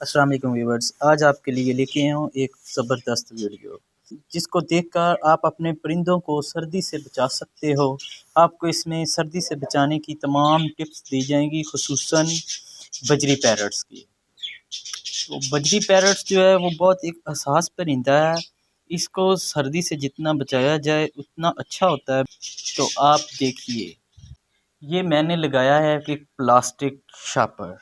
السلام علیکم ویورز، آج آپ کے لیے لے کے آیا ہوں ایک زبردست ویڈیو جس کو دیکھ کر آپ اپنے پرندوں کو سردی سے بچا سکتے ہو۔ آپ کو اس میں سردی سے بچانے کی تمام ٹپس دی جائیں گی، خصوصاً بجری پیرٹس کی۔ تو بجری پیرٹس جو ہے وہ بہت ایک حساس پرندہ ہے، اس کو سردی سے جتنا بچایا جائے اتنا اچھا ہوتا ہے۔ تو آپ دیکھیے، یہ میں نے لگایا ہے کہ پلاسٹک شاپر،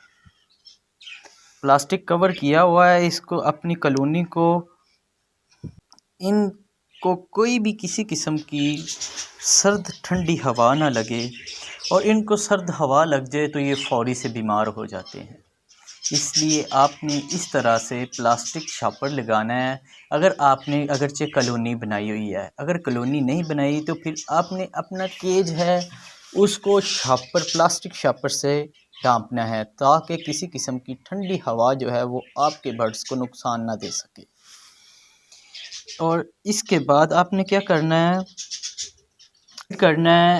پلاسٹک کور کیا ہوا ہے اس کو، اپنی کالونی کو، ان کو کوئی بھی کسی قسم کی سرد ٹھنڈی ہوا نہ لگے، اور ان کو سرد ہوا لگ جائے تو یہ فوری سے بیمار ہو جاتے ہیں۔ اس لیے آپ نے اس طرح سے پلاسٹک شاپر لگانا ہے۔ اگر آپ نے اگرچہ کالونی بنائی ہوئی ہے، اگر کالونی نہیں بنائی تو پھر آپ نے اپنا کیج ہے اس کو شاپر، پلاسٹک شاپر سے ڈھانپنا ہے، تاکہ کسی قسم کی ٹھنڈی ہوا جو ہے وہ آپ کے برڈز کو نقصان نہ دے سکے۔ اور اس کے بعد آپ نے کیا کرنا ہے،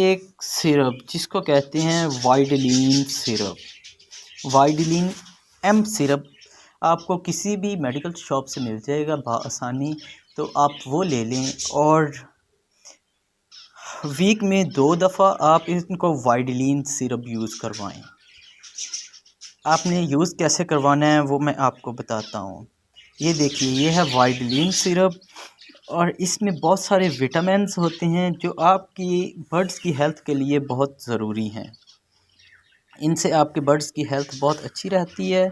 ایک سیرپ جس کو کہتے ہیں وائڈلین سیرپ، وائڈلین ایم سیرپ، آپ کو کسی بھی میڈیکل شاپ سے مل جائے گا بآسانی، تو آپ وہ لے لیں، اور ویک میں 2 دفعہ آپ ان کو وائڈلین سیرپ یوز کروائیں۔ آپ نے یوز کیسے کروانا ہے وہ میں آپ کو بتاتا ہوں۔ یہ دیکھیے، یہ ہے وائڈلین سیرپ، اور اس میں بہت سارے وٹامنز ہوتے ہیں جو آپ کی برڈز کی ہیلتھ کے لیے بہت ضروری ہیں۔ ان سے آپ کے برڈز کی ہیلتھ بہت اچھی رہتی ہے،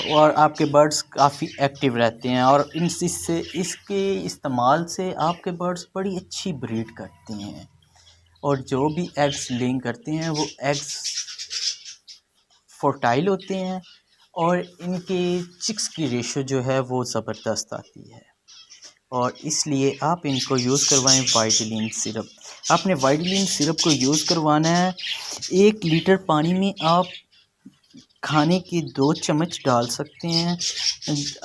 اور آپ کے برڈز کافی ایکٹیو رہتے ہیں، اور اس کے استعمال سے آپ کے برڈز بڑی اچھی بریڈ کرتے ہیں، اور جو بھی ایگز لینگ کرتے ہیں وہ ایگز فرٹائل ہوتے ہیں، اور ان کے چکس کی ریشو جو ہے وہ زبردست آتی ہے، اور اس لیے آپ ان کو یوز کروائیں وائڈلین سیرپ۔ آپ نے وائڈلین سیرپ کو یوز کروانا ہے، 1 لیٹر پانی میں آپ کھانے کے 2 چمچ ڈال سکتے ہیں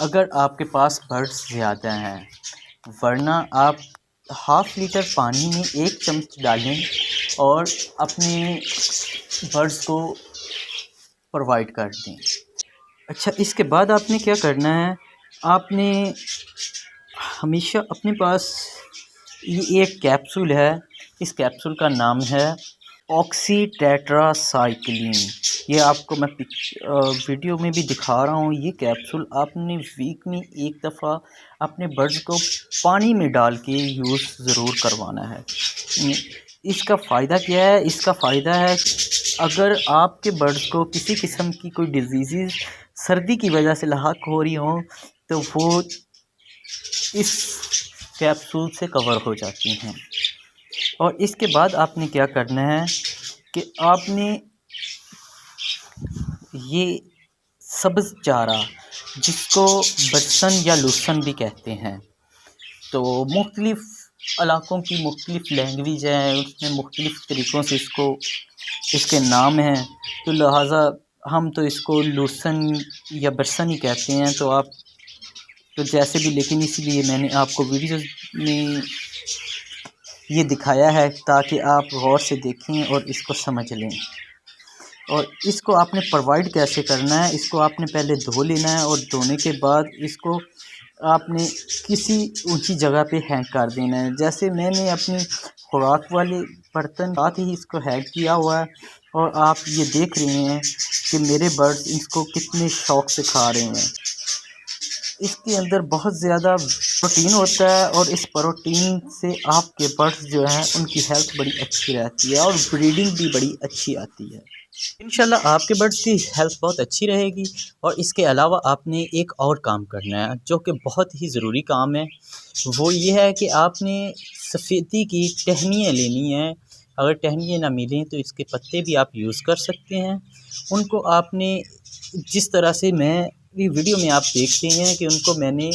اگر آپ کے پاس برڈز زیادہ ہیں، ورنہ آپ 1/2 لیٹر پانی میں 1 چمچ ڈالیں اور اپنے برڈز کو پرووائڈ کر دیں۔ اچھا، اس کے بعد آپ نے کیا کرنا ہے، آپ نے ہمیشہ اپنے پاس یہ ایک کیپسول ہے، اس کیپسول کا نام ہے آکسی ٹیٹرا سائکلین۔ یہ آپ کو میں ویڈیو میں بھی دکھا رہا ہوں۔ یہ کیپسول آپ نے ویک میں 1 دفعہ اپنے برڈز کو پانی میں ڈال کے یوز ضرور کروانا ہے۔ اس کا فائدہ کیا ہے؟ اس کا فائدہ ہے اگر آپ کے برڈز کو کسی قسم کی کوئی ڈیزیزز سردی کی وجہ سے لاحق ہو رہی ہوں تو وہ اس کیپسول سے کور ہو جاتی ہیں۔ اور اس کے بعد آپ نے کیا کرنا ہے کہ آپ نے یہ سبز چارہ، جس کو بٹسن یا لوسن بھی کہتے ہیں، تو مختلف علاقوں کی مختلف لینگویج ہیں، اس میں مختلف طریقوں سے اس کے نام ہیں، تو لہٰذا ہم تو اس کو لوسن یا بٹسن ہی کہتے ہیں، تو جیسے بھی، لیکن اسی لیے میں نے آپ کو ویڈیوز میں یہ دکھایا ہے تاکہ آپ غور سے دیکھیں اور اس کو سمجھ لیں۔ اور اس کو آپ نے پرووائڈ کیسے کرنا ہے، اس کو آپ نے پہلے دھو لینا ہے، اور دھونے کے بعد اس کو آپ نے کسی اونچی جگہ پہ ہینگ کر دینا ہے۔ جیسے میں نے اپنی خوراک والے برتن ساتھ ہی اس کو ہینگ کیا ہوا ہے، اور آپ یہ دیکھ رہے ہیں کہ میرے برڈز اس کو کتنے شوق سے کھا رہے ہیں۔ اس کے اندر بہت زیادہ پروٹین ہوتا ہے، اور اس پروٹین سے آپ کے برڈز جو ہیں ان کی ہیلتھ بڑی اچھی رہتی ہے، اور بریڈنگ بھی بڑی اچھی آتی ہے۔ انشاءاللہ آپ کے برڈز کی ہیلتھ بہت اچھی رہے گی۔ اور اس کے علاوہ آپ نے ایک اور کام کرنا ہے جو کہ بہت ہی ضروری کام ہے، وہ یہ ہے کہ آپ نے سفیدی کی ٹہنیاں لینی ہیں۔ اگر ٹہنیاں نہ ملیں تو اس کے پتے بھی آپ یوز کر سکتے ہیں۔ ان کو آپ نے جس طرح سے ویڈیو میں آپ دیکھتے ہیں کہ ان کو میں نے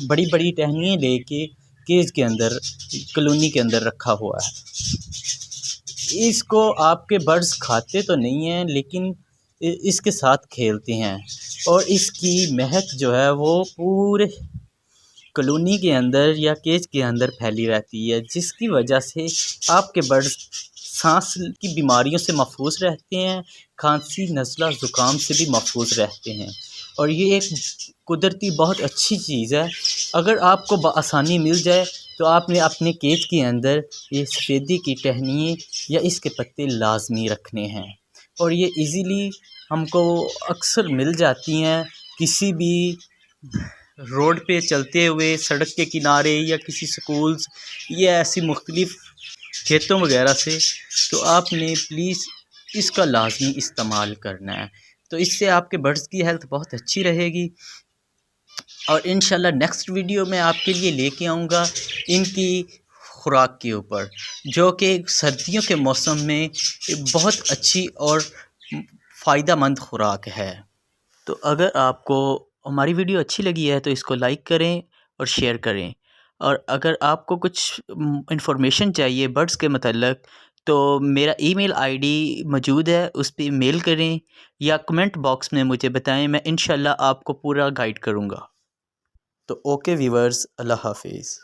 بڑی بڑی ٹہنیاں لے کے کیج کے اندر، کالونی کے اندر رکھا ہوا ہے۔ اس کو آپ کے برڈز کھاتے تو نہیں ہیں، لیکن اس کے ساتھ کھیلتے ہیں، اور اس کی مہک جو ہے وہ پورے کالونی کے اندر یا کیج کے اندر پھیلی رہتی ہے، جس کی وجہ سے آپ کے برڈز سانس کی بیماریوں سے محفوظ رہتے ہیں، کھانسی نزلہ زکام سے بھی محفوظ رہتے ہیں، اور یہ ایک قدرتی بہت اچھی چیز ہے۔ اگر آپ کو بآسانی مل جائے تو آپ نے اپنے کیچ کے اندر یہ سفیدی کی ٹہنی یا اس کے پتے لازمی رکھنے ہیں، اور یہ ایزیلی ہم کو اکثر مل جاتی ہیں کسی بھی روڈ پہ چلتے ہوئے، سڑک کے کنارے یا کسی سکولز یا ایسی مختلف کھیتوں وغیرہ سے۔ تو آپ نے پلیز اس کا لازمی استعمال کرنا ہے، تو اس سے آپ کے برڈز کی ہیلتھ بہت اچھی رہے گی۔ اور انشاءاللہ نیکسٹ ویڈیو میں آپ کے لیے لے کے آؤں گا ان کی خوراک کے اوپر، جو کہ سردیوں کے موسم میں بہت اچھی اور فائدہ مند خوراک ہے۔ تو اگر آپ کو ہماری ویڈیو اچھی لگی ہے تو اس کو لائک کریں اور شیئر کریں، اور اگر آپ کو کچھ انفارمیشن چاہیے برڈز کے متعلق تو میرا ای میل آئی ڈی موجود ہے، اس پہ میل کریں یا کمنٹ باکس میں مجھے بتائیں، میں انشاءاللہ آپ کو پورا گائیڈ کروں گا۔ تو اوکے ویورز، اللہ حافظ۔